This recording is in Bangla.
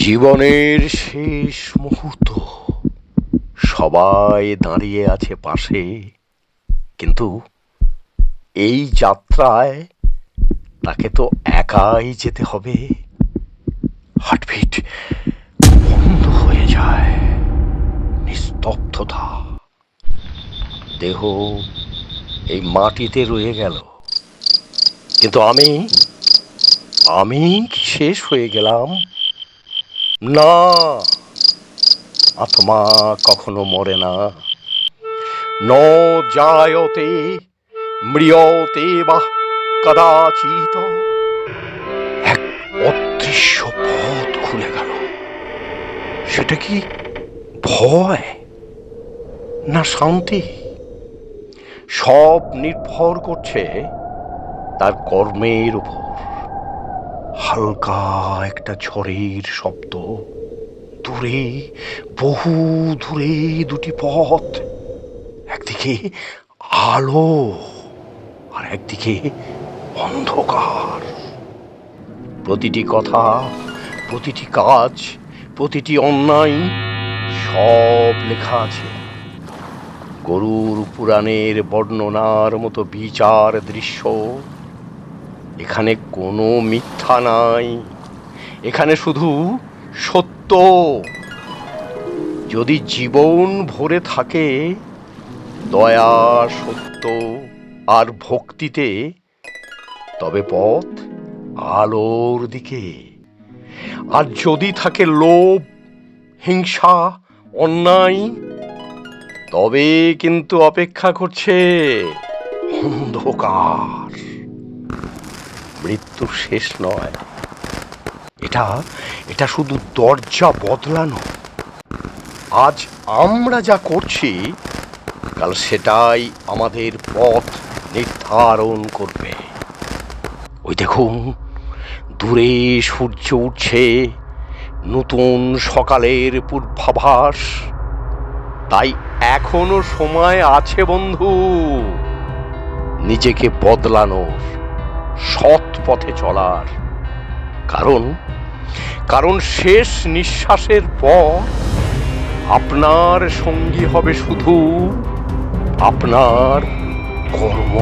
জীবনের শেষ মুহূর্ত, সবাই দাঁড়িয়ে আছে পাশে, কিন্তু এই যাত্রায় তাকে তো একাই যেতে হবে। হার্টবিট বন্ধ হয়ে যায়, নিস্তব্ধতা, দেহ এই মাটিতে রয়ে গেল। কিন্তু আমি কি শেষ হয়ে গেলাম? না, আত্মা কখনো মরে না। ন জায়তে ম্রিয়তে বা কদাচিৎ। এক অদৃশ্য পথ খুলে গেল। সেটা কি ভয় না শান্তি? সব নির্ভর করছে তার কর্মের উপর। হালকা একটা ঝড়ের শব্দ, দূরে, বহু দূরে দুটি পথ, একদিকে আলো আর একদিকে অন্ধকার। প্রতিটি কথা, প্রতিটি কাজ, প্রতিটি অন্যায় সব লেখা আছে। গরুর পুরাণের বর্ণনার মতো বিচার দৃশ্য। এখানে কোনো মিথ্যা নাই, এখানে শুধু সত্য। যদি জীবন ভরে থাকে দয়া, সত্য আর ভক্তিতে, তবে পথ আলোর দিকে। আর যদি থাকে লোভ, হিংসা, অন্যায়, তবে কিন্তু অপেক্ষা করছে অন্ধকার। মৃত্যু শেষ নয়, এটা শুধু দরজা বদলানো। আজ আমরা যা করছি, কাল সেটাই আমাদের পথ নির্ধারণ করবে। ওই দেখুন, দূরে সূর্য উঠছে, নতুন সকালের পূর্বাভাস। তাই এখনো সময় আছে বন্ধু, নিজেকে বদলানোর, সৎ পথে চলার। কারণ শেষ নিঃশ্বাসের পর আপনার সঙ্গী হবে শুধু আপনার কর্ম।